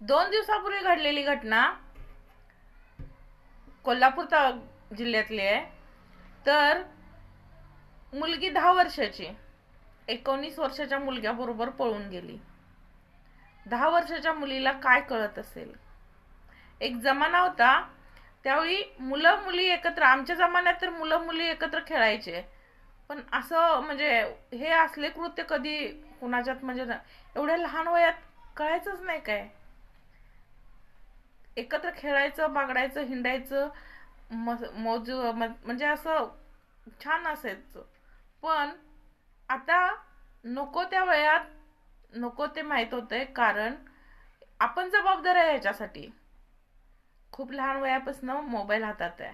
2 दिवसापूर्वी घडलेली घटना कोल्हापूर जिल्ह्यातली आहे. तर मुलगी 10 वर्षाची 19 वर्षाच्या मुलग्याबरोबर पळून गेली. 10 वर्षाच्या मुलीला काय कळत असेल. एक जमाना होता, त्यावेळी मुलं मुली एकत्र, आमच्या जमान्यात तर मुलं मुली एकत्र खेळायचे. पण असं म्हणजे हे असले कृत्य कधी कुणाच्यात म्हणजे एवढ्या लहान वयात कळायचंच नाही काय. एकत्र खेळायचं, बागडायचं, हिंडायचं, मौज म्हणजे असं छान असायचं. पण आता नको त्या वयात नको ते माहित होतंय, कारण आपण जबाबदार आहे याच्यासाठी. खूप लहान वयापासून मोबाईल हातात आहे.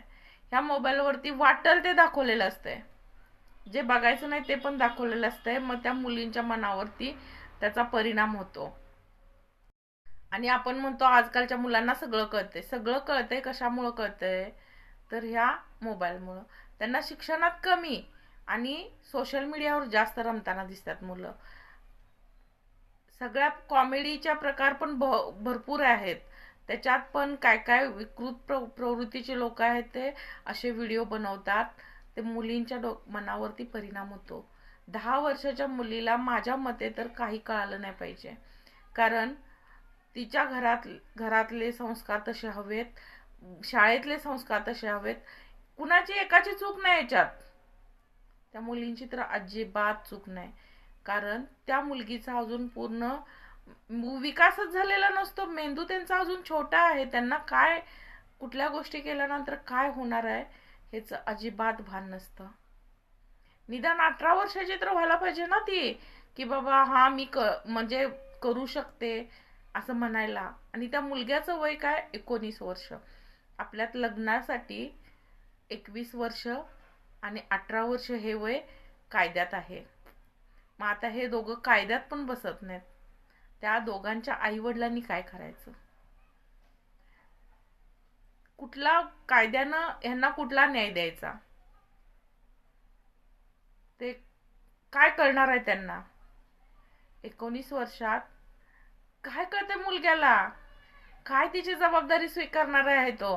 ह्या मोबाईलवरती वाटेल ते दाखवलेलं असतंय. जे बघायचं नाही ते पण दाखवलेलं असतंय. मग त्या मुलींच्या मनावरती त्याचा परिणाम होतो. आणि आपण म्हणतो आजकालच्या मुलांना सगळं कळतंय. सगळं कळतंय कशामुळं कळतंय, तर ह्या मोबाईलमुळं. त्यांना शिक्षणात कमी आणि सोशल मीडियावर जास्त रमताना दिसतात मुलं. सगळ्या कॉमेडीच्या प्रकार पण भरपूर आहेत. त्याच्यात पण काय काय विकृत प्रवृत्तीचे लोक आहेत, ते असे व्हिडिओ बनवतात. ते मुलींच्या मनावरती परिणाम होतो. 10 वर्षाच्या मुलीला माझ्या मते तर काही कळालं नाही पाहिजे. कारण तिच्या घरातले संस्कार तसे हवेत, शाळेतले संस्कार तसे हवेत. कुणाची एकाची चूक नाही याच्यात. त्या मुलींची तर अजिबात चूक नाही. कारण त्या मुलगीचा अजून पूर्ण विकासच झालेला नसतो. मेंदू त्यांचा अजून छोटा आहे. त्यांना काय कुठल्या गोष्टी केल्यानंतर काय होणार आहे हेच अजिबात भान नसतं. निदान 18 वर्षाची तर व्हायला पाहिजे ना ती, की बाबा हा मी म्हणजे करू शकते असं म्हणायला. आणि त्या मुलग्याचं वय काय, 19 वर्ष. आपल्यात लग्नासाठी 21 वर्ष आणि 18 वर्ष हे वय कायद्यात आहे. मग आता हे दोघं कायद्यात पण बसत नाहीत. त्या दोघांच्या आई वडिलांनी काय करायचं. कुठला कायद्यानं यांना कुठला न्याय द्यायचा, ते काय कळणार आहे त्यांना. 19 वर्षात काय कळते मुलग्याला, काय तिची जबाबदारी स्वीकारणार आहे तो.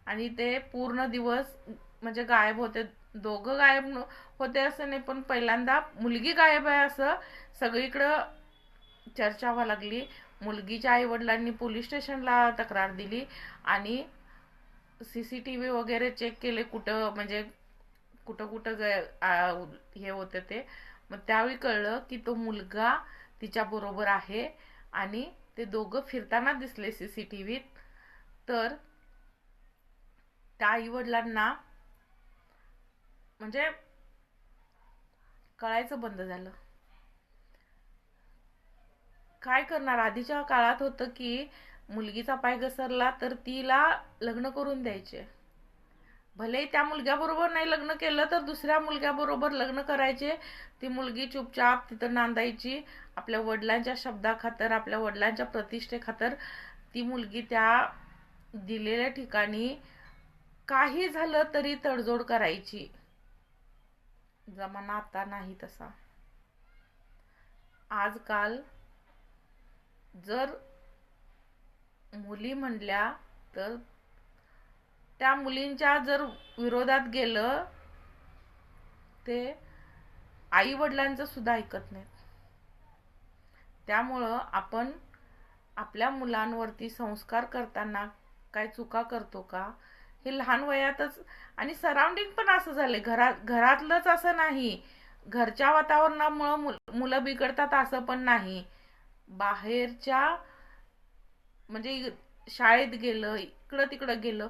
आणि ते पूर्ण दिवस म्हणजे गायब होते. दोघं गायब होते असं नाही, पण पहिल्यांदा मुलगी गायब आहे असं सगळीकडं चर्चा व्हायला लागली. मुलगीच्या आई वडिलांनी पोलीस स्टेशनला तक्रार दिली आणि CCTV वगैरे चेक केले, कुठं म्हणजे कुठं कुठं हे होतं ते. मग त्यावेळी कळलं की तो मुलगा तिच्या बरोबर आहे आणि ते दोघं फिरताना दिसले CCTVत. तर त्या आई वडिलांना म्हणजे कळायचं बंद झालं. काय करणार. आधीच्या काळात होतं की मुलगीचा पाय घसरला तर तिला लग्न करून द्यायचे. भले त्या मुलग्याबरोबर नाही लग्न केलं तर दुसऱ्या मुलग्याबरोबर लग्न करायचे. ती मुलगी चुपचाप तिथं नांदायची. आपल्या वडिलांच्या शब्दाखातर, आपल्या वडिलांच्या प्रतिष्ठेखातर ती मुलगी त्या दिलेल्या ठिकाणी काही झालं तरी तडजोड करायची. जमाना आता नाही तसा. आजकाल जर मुली म्हणल्या तर त्या मुलींच्या जर विरोधात गेलं ते आई वडिलांचं सुद्धा ऐकत नाहीत. त्यामुळं आपण आपल्या मुलांवरती संस्कार करताना काय चुका करतो का हे लहान वयातच. आणि सराउंडिंग पण असं झालंय, घरातलंच असं नाही, घरच्या वातावरणामुळं मुलं बिघडतात असं पण नाही. बाहेरच्या म्हणजे शाळेत गेलं, इकडं तिकडं गेलं,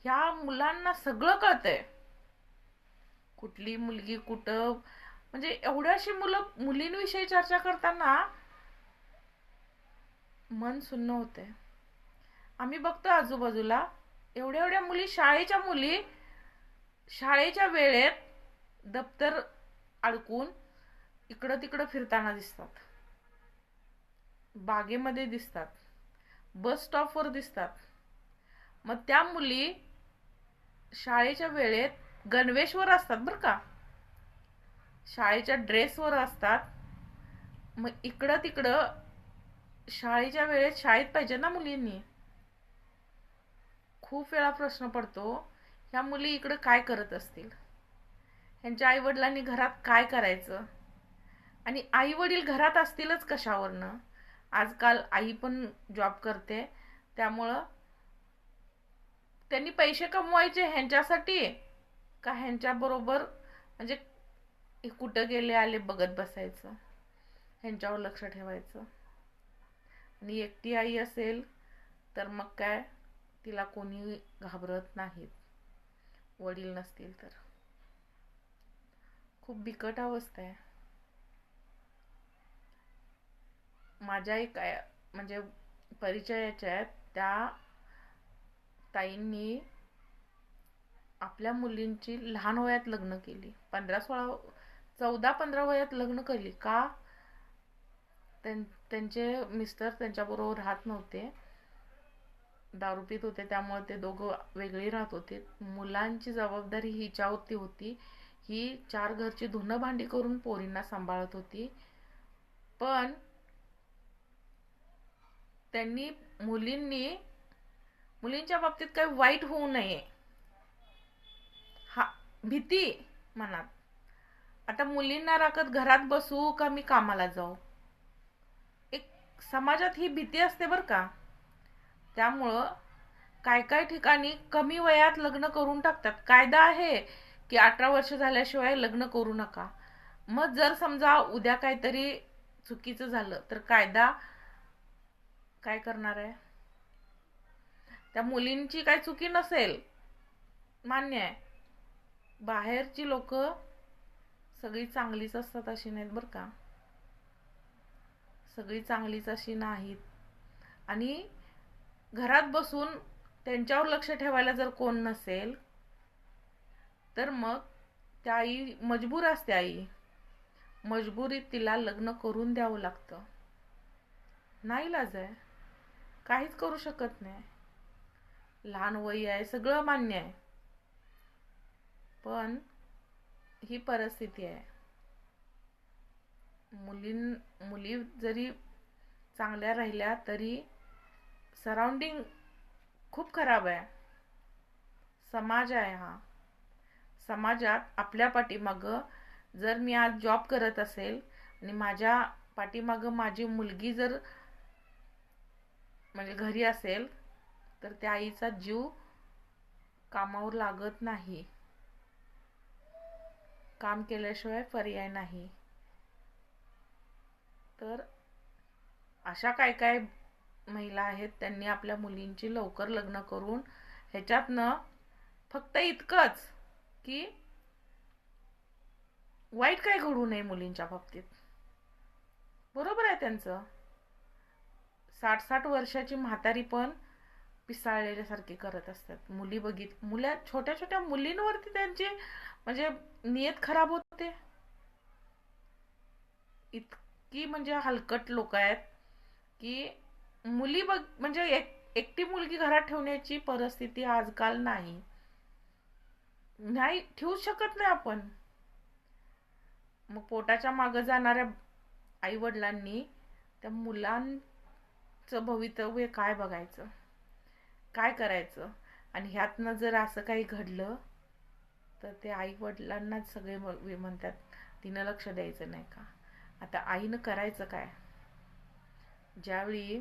ह्या मुलांना सगळं कळतंय. कुठली मुलगी कुठं म्हणजे एवढ्याशी मुलं मुलींविषयी चर्चा करताना मन सुन्न होते. आम्ही बघतो आजूबाजूला एवढ्या एवढ्या मुली, शाळेच्या मुली शाळेच्या वेळेत दप्तर अडकून इकडं तिकडं फिरताना दिसतात. बागेमध्ये दिसतात, बस स्टॉपवर दिसतात. मग त्या मुली शाळेच्या वेळेत गणवेशवर असतात बरं का, शाळेच्या ड्रेसवर असतात. मग इकडं तिकडं शाळेच्या वेळेत शाळेत पाहिजे ना मुलींनी. खूप वेळा प्रश्न पडतो, ह्या मुली इकडं काय करत असतील, ह्यांच्या आई वडिलांनी घरात काय करायचं, आणि आई वडील घरात असतीलच कशावरनं. आजकाल आई पण जॉब करते, त्यामुळं त्यांनी पैसे कमवायचे ह्यांच्यासाठी का ह्यांच्या बरोबर, म्हणजे हे कुठं गेले आले बघत बसायचं, ह्यांच्यावर लक्ष ठेवायचं. आणि एकटी आई असेल तर मग काय, तिला कोणी घाबरत नाहीत, वडील नसतील तर. खूप बिकट अवस्था आहे. माझ्या एक म्हणजे परिचयाच्या आहेत त्या ताईंनी आपल्या मुलींची लहान वयात लग्न केली. 14 वयात लग्न केली. का? त्यांचे मिस्टर त्यांच्याबरोबर राहत नव्हते, दारू पित होते, त्यामुळे ते दोघं वेगळी राहत होते. मुलांची जबाबदारी हिच्यावरती होती. ही 4 घरची धुणं भांडी करून पोरींना सांभाळत होती. पण त्यांनी मुलींच्या बाबतीत काही वाईट होऊ नये हा भीती मनात. आता मुलींना राखत घरात बसू का मी कामाला जाऊ, एक समाजात ही भीती असते बर का. त्यामुळं काय काय ठिकाणी कमी वयात लग्न करून टाकतात. कायदा आहे की 18 वर्ष झाल्याशिवाय लग्न करू नका. मग जर समजा उद्या काहीतरी चुकीचं झालं तर कायदा काय करणार आहे. त्या मुलींची काही चुकी नसेल, मान्य आहे. बाहेरची लोक सगळी चांगलीच असतात अशी नाहीत बरं का. सगळी चांगलीच अशी नाहीत. आणि घरात बसून त्यांच्यावर लक्ष ठेवायला जर कोण नसेल तर मग त्या आई मजबूर असते. आई मजबुरीत तिला लग्न करून द्यावं लागतं. नाईलाज आहे, काहीच करू शकत नाही. लहान वय आहे, सगळं मान्य आहे, पण ही परिस्थिती आहे. मुली जरी चांगल्या राहिल्या तरी सराउंडिंग खूप खराब आहे. समाज आहे हा. समाजात आपल्या पाठीमागं जर मी आज जॉब करत असेल आणि माझ्या पाठीमागं माझी मुलगी जर म्हणजे घरी असेल तर त्या आईचा जीव कामावर लागत नाही. काम केल्याशिवाय पर्याय नाही. तर अशा काय काय महिला आहेत, त्यांनी आपल्या मुलींची लवकर लग्न करून ह्याच्यातनं फक्त इतकंच की वाईट काय घडू नये मुलींच्या बाबतीत. बरोबर आहे त्यांचं. 60-60 वर्षाची म्हातारी पण पिसाळलेल्यासारखी करत असतात. मुल्या छोट्या छोट्या मुलींवरती त्यांची म्हणजे नियत खराब होते. इतकी म्हणजे हलकट लोक आहेत की मुली म्हणजे एकटी मुलगी घरात ठेवण्याची परिस्थिती आजकाल नाही ठेवू शकत नाही आपण. मग पोटाच्या मागे जाणाऱ्या आई वडिलांनी त्या मुलांचं भवितव्य काय बघायचं, काय करायचं. आणि ह्यातनं जर असं काही घडलं तर ते आई वडिलांनाच सगळे म्हणतात तिनं लक्ष द्यायचं नाही का. आता आईनं करायचं काय. ज्यावेळी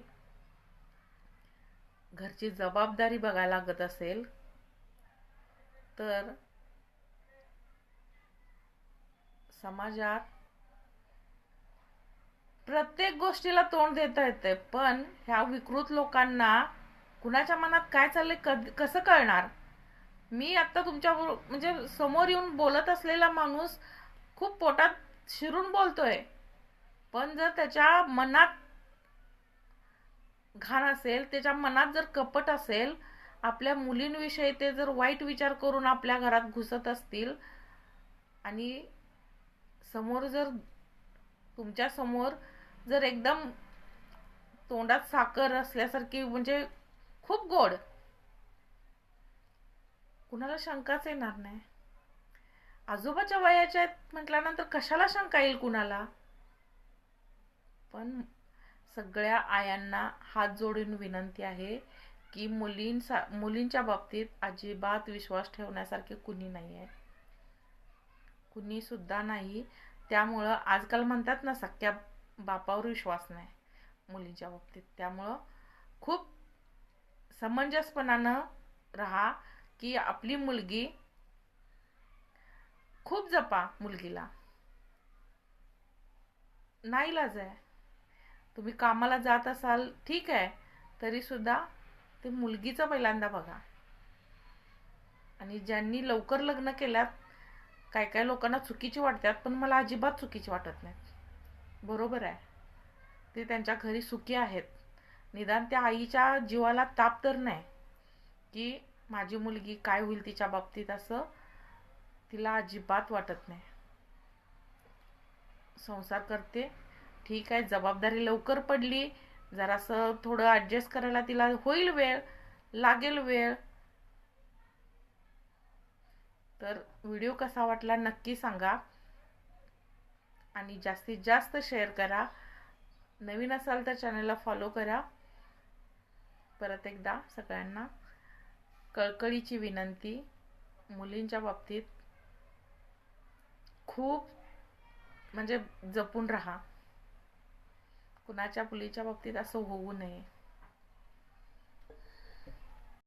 घरची जबाबदारी बघायला लागत असेल तर समाजात प्रत्येक गोष्टीला तोंड देता येते, पण ह्या विकृत लोकांना कुणाच्या मनात काय चाललंय कसं कळणार. मी आता तुमच्या म्हणजे समोर येऊन बोलत असलेला माणूस खूप पोटात शिरून बोलतोय, पण जर त्याच्या मनात घाण असेल, त्याच्या मनात जर कपट असेल, आपल्या मुलींविषयी ते जर वाईट विचार करून आपल्या घरात घुसत असतील आणि समोर जर तुमच्या समोर जर एकदम तोंडात साखर असल्यासारखी म्हणजे खूप गोड, कुणाला शंकाच येणार नाही. आजोबाच्या वयाच्या आहेत म्हटल्यानंतर कशाला शंका येईल कुणाला. पण सगळ्या आयांना हात जोडून विनंती आहे की मुलींच्या बाबतीत अजिबात विश्वास ठेवण्यासारखे कुणी नाही आहे, कुणी सुद्धा नाही. त्यामुळं आजकाल म्हणतात ना, सख्या बापावर विश्वास नाही मुलींच्या बाबतीत. त्यामुळं खूप समंजसपणानं राहा की आपली मुलगी, खूप जपा मुलगीला. नाईलाज आहे, तुम्ही कामाला जात असाल ठीक आहे, तरी सुद्धा ते मुलगीचं पहिल्यांदा बघा. आणि ज्यांनी लवकर लग्न केल्यात, काय काय लोकांना चुकीची वाटतात, पण मला अजिबात चुकीची वाटत नाहीत. बरोबर आहे, ते त्यांच्या घरी सुखी आहेत. निदान त्या आईच्या जीवाला ताप तर नाही की माझी मुलगी काय होईल तिच्या बाबतीत, असं तिला अजिबात वाटत नाही. संसार करते ठीक आहे, जबाबदारी लवकर पडली, जरासं थोडं ॲडजस्ट करायला तिला होईल वेळ, लागेल वेळ. तर व्हिडिओ कसा वाटला नक्की सांगा आणि जास्तीत जास्त शेअर करा. नवीन असाल तर चॅनलला फॉलो करा. परत एकदा सगळ्यांना कळकळीची विनंती, मुलींच्या बाबतीत खूप म्हणजे जपून राहा. कुणाच्या मुलीच्या बाबतीत असं होऊ नये.